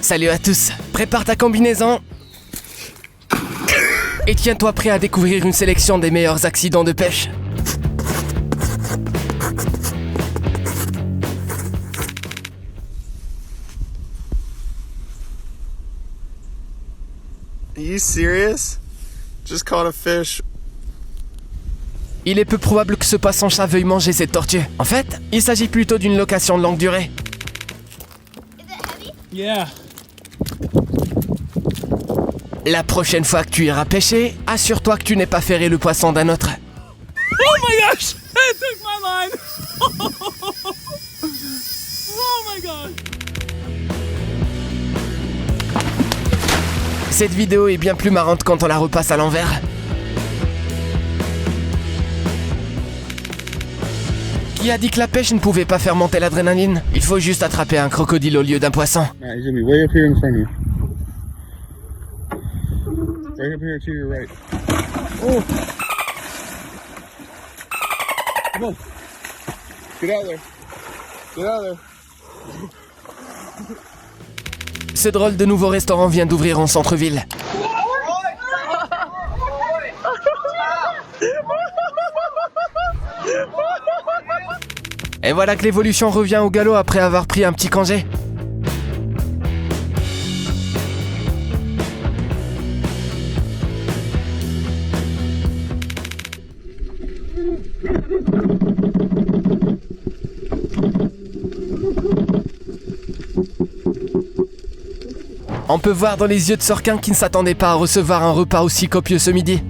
Salut à tous, prépare ta combinaison et tiens-toi prêt à découvrir une sélection des meilleurs accidents de pêche. Are you serious? Just caught a fish. Il est peu probable que ce poisson-chat veuille manger cette tortue. En fait, il s'agit plutôt d'une location de longue durée. Yeah. La prochaine fois que tu iras pêcher, assure-toi que tu n'aies pas ferré le poisson d'un autre. Oh my gosh! It took my line! Oh my god! Cette vidéo est bien plus marrante quand on la repasse à l'envers. Qui a dit que la pêche ne pouvait pas faire monter l'adrénaline? Il faut juste attraper un crocodile au lieu d'un poisson. Alright, he's gonna be way up here in front of you. Right up here to your right. Oh! Come on. Get out there. Get out there. Ce drôle de nouveau restaurant vient d'ouvrir en centre-ville. Et voilà que l'évolution revient au galop après avoir pris un petit congé. On peut voir dans les yeux de Sorkin qui ne s'attendait pas à recevoir un repas aussi copieux ce midi.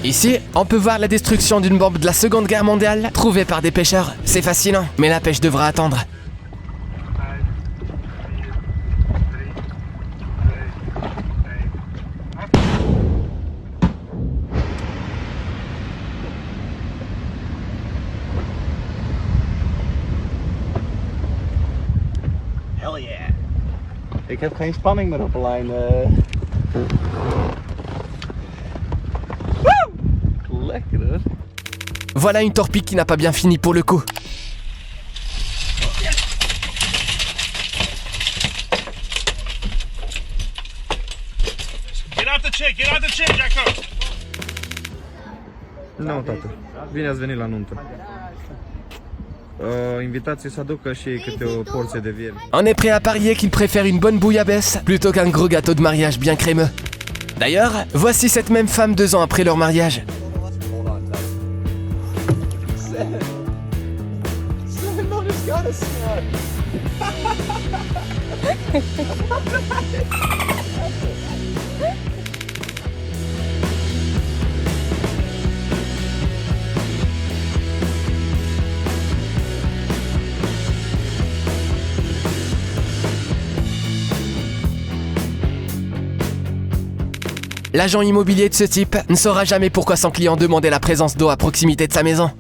Ici, on peut voir la destruction d'une bombe de la Seconde Guerre mondiale trouvée par des pêcheurs. C'est fascinant, mais la pêche devra attendre. Hell yeah. Ik heb geen spanning meer op de lijn. Lekker hoor. Voilà une torpille qui n'a pas bien fini pour le coup. Get out the chick, Jaco! Nu, tată. Bine ați venit la nuntă. Invitații să aducă și ei câte o porție de viermi. On est prêt à parier qu'il préfère une bonne bouillabaisse plutôt qu'un gros gâteau de mariage bien crémeux. D'ailleurs, voici cette même femme 2 ans après leur mariage. L'agent immobilier de ce type ne saura jamais pourquoi son client demandait la présence d'eau à proximité de sa maison.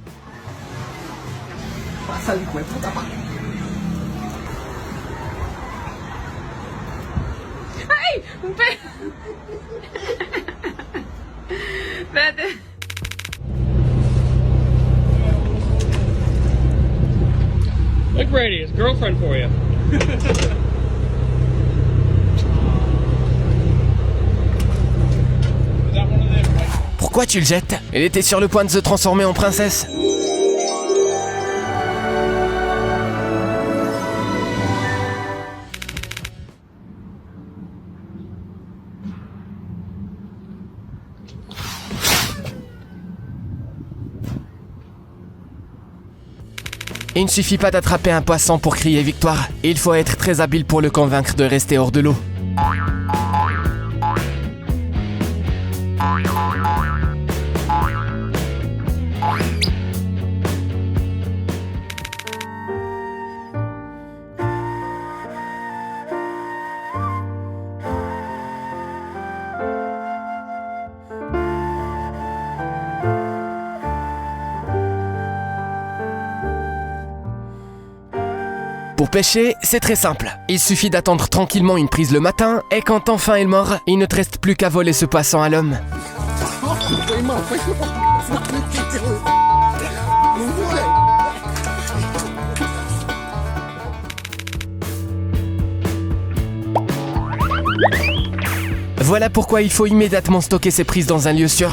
¡Ay! Espérate. Look, Brady, his girlfriend for you. Pourquoi tu le jettes? Elle était sur le point de se transformer en princesse. Il ne suffit pas d'attraper un poisson pour crier victoire. Il faut être très habile pour le convaincre de rester hors de l'eau. Pour pêcher, c'est très simple. Il suffit d'attendre tranquillement une prise le matin, et quand enfin est mort, il ne te reste plus qu'à voler ce poisson à l'homme. Voilà pourquoi il faut immédiatement stocker ses prises dans un lieu sûr.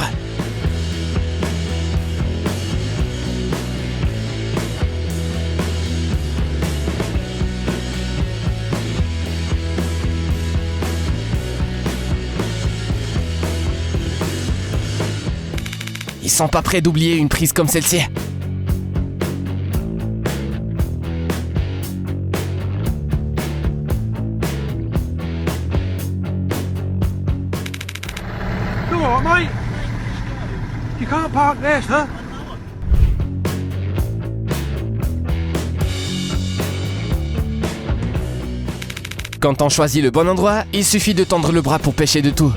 Ils sont pas prêts d'oublier une prise comme celle-ci. Come on, mate. You can't park there, sir. Quand on choisit le bon endroit, il suffit de tendre le bras pour pêcher de tout.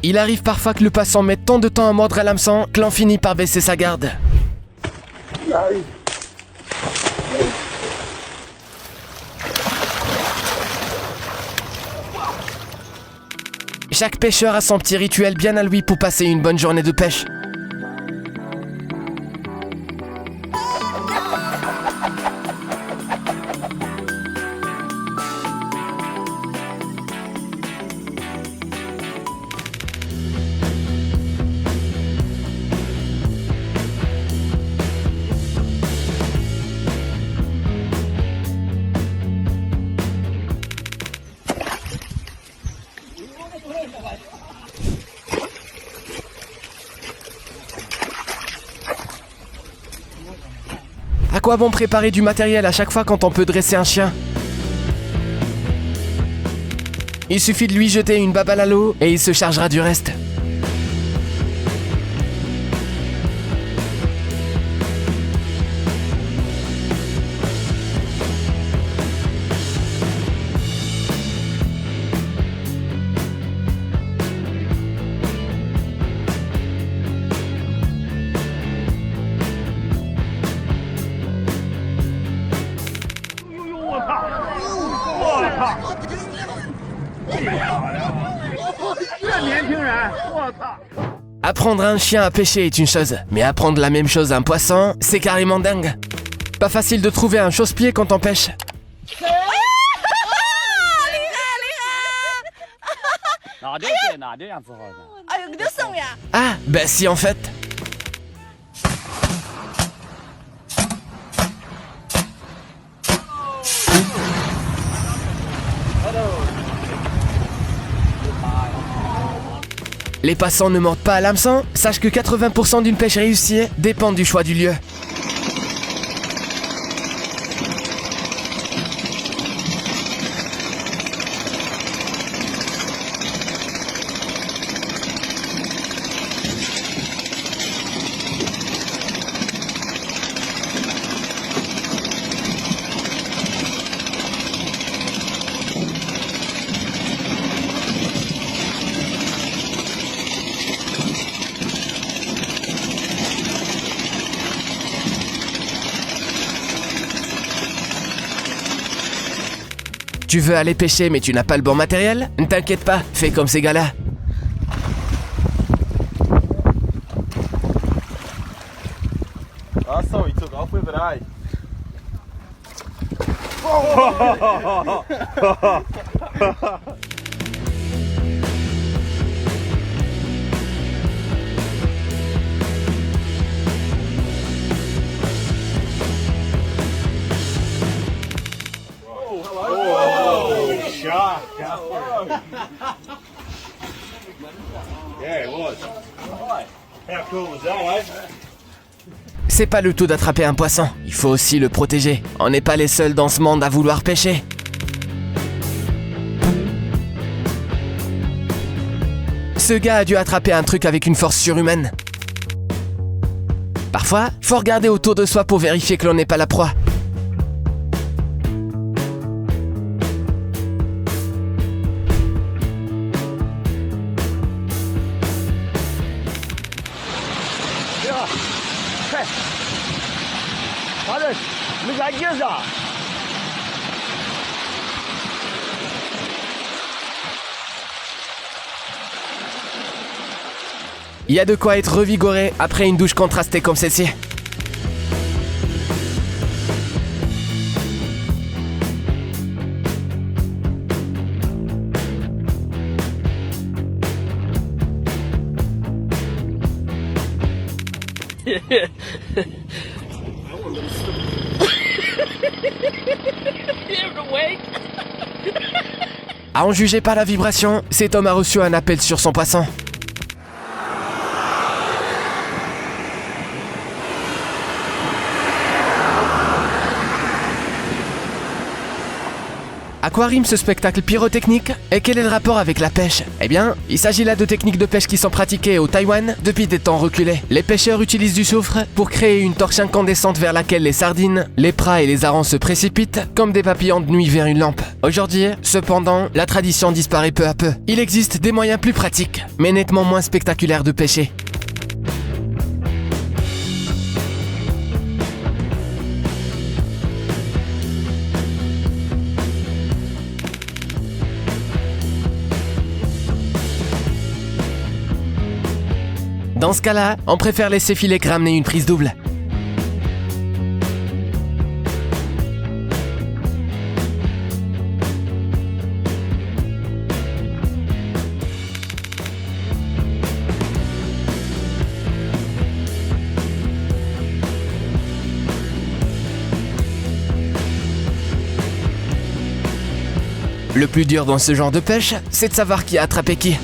Il arrive parfois que le poisson mette tant de temps à mordre à l'hameçon que l'on finit par baisser sa garde. Chaque pêcheur a son petit rituel bien à lui pour passer une bonne journée de pêche. À quoi bon préparer du matériel à chaque fois quand on peut dresser un chien? Il suffit de lui jeter une babale à l'eau et il se chargera du reste. Apprendre un chien à pêcher est une chose, mais apprendre la même chose à un poisson, c'est carrément dingue. Pas facile de trouver un chausse-pied quand on pêche. Ah, bah si en fait. Les passants ne mordent pas à l'hameçon, sache que 80% d'une pêche réussie dépend du choix du lieu. Tu veux aller pêcher mais tu n'as pas le bon matériel? Ne t'inquiète pas, fais comme ces gars-là. I saw he took off with it, eh? Shark. Yeah, it was. How cool was that, eh? C'est pas le tout d'attraper un poisson, il faut aussi le protéger. On n'est pas les seuls dans ce monde à vouloir pêcher. Ce gars a dû attraper un truc avec une force surhumaine. Parfois, faut regarder autour de soi pour vérifier que l'on n'est pas la proie. Il y a de quoi être revigoré après une douche contrastée comme celle-ci. À en juger par la vibration, cet homme a reçu un appel sur son poisson. À quoi rime ce spectacle pyrotechnique? Et quel est le rapport avec la pêche? Eh bien, il s'agit là de techniques de pêche qui sont pratiquées au Taïwan depuis des temps reculés. Les pêcheurs utilisent du soufre pour créer une torche incandescente vers laquelle les sardines, les pras et les harengs se précipitent comme des papillons de nuit vers une lampe. Aujourd'hui, cependant, la tradition disparaît peu à peu. Il existe des moyens plus pratiques, mais nettement moins spectaculaires de pêcher. Dans ce cas-là, on préfère laisser filer que ramener une prise double. Le plus dur dans ce genre de pêche, c'est de savoir qui a attrapé qui.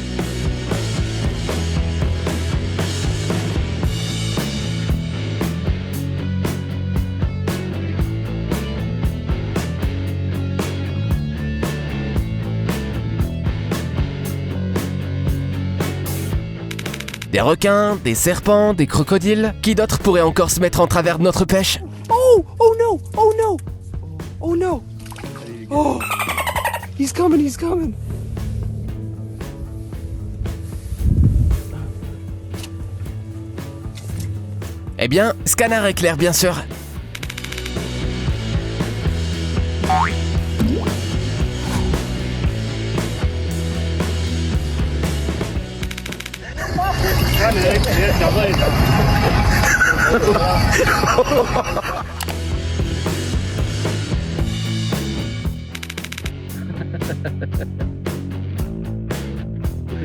Des requins, des serpents, des crocodiles, qui d'autres pourraient encore se mettre en travers de notre pêche? Oh! Oh no! Oh no! Oh no! Oh! He's coming, he's coming! Eh bien, scanner éclair bien sûr.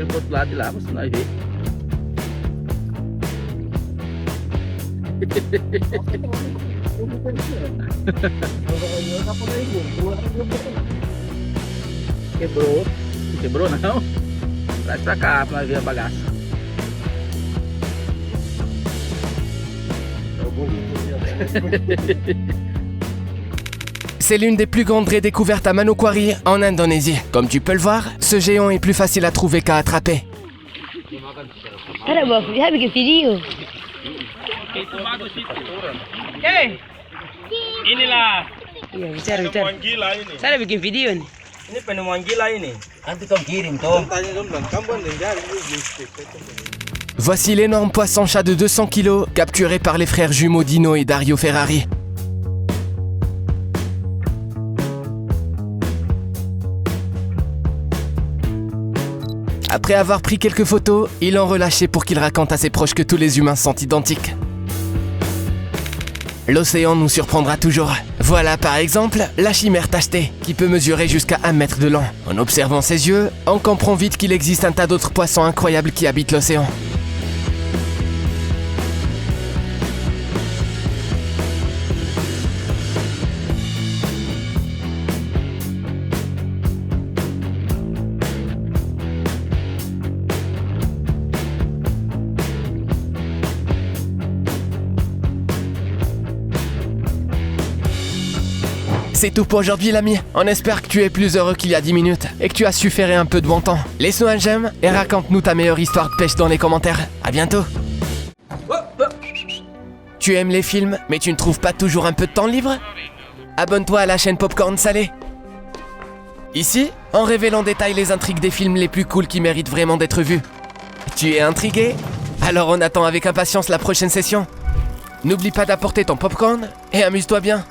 Report lahat nila ako sa nahi. Okay bro now. Let's back up na via bagas. C'est l'une des plus grandes raies découvertes à Manokwari, en Indonésie. Comme tu peux le voir, ce géant est plus facile à trouver qu'à attraper. Ada buat dia bikin video. Hey, inilah Iya, bicara. penemuan gila ini. Saya bikin video nih. Ini penemuan gila ini. Nanti kau kirim toh. Voici l'énorme poisson-chat de 200 kg capturé par les frères jumeaux Dino et Dario Ferrari. Après avoir pris quelques photos, ils l'ont relâché pour qu'il raconte à ses proches que tous les humains sont identiques. L'océan nous surprendra toujours. Voilà par exemple la chimère tachetée, qui peut mesurer jusqu'à 1 mètre de long. En observant ses yeux, on comprend vite qu'il existe un tas d'autres poissons incroyables qui habitent l'océan. C'est tout pour aujourd'hui l'ami, on espère que tu es plus heureux qu'il y a 10 minutes et que tu as su faire un peu de bon temps. Laisse-nous un j'aime et raconte-nous ta meilleure histoire de pêche dans les commentaires. À bientôt. Tu aimes les films mais tu ne trouves pas toujours un peu de temps libre? Abonne-toi à la chaîne Popcorn Salé. Ici, on révèle en détail les intrigues des films les plus cools qui méritent vraiment d'être vus. Tu es intrigué? Alors on attend avec impatience la prochaine session. N'oublie pas d'apporter ton popcorn et amuse-toi bien.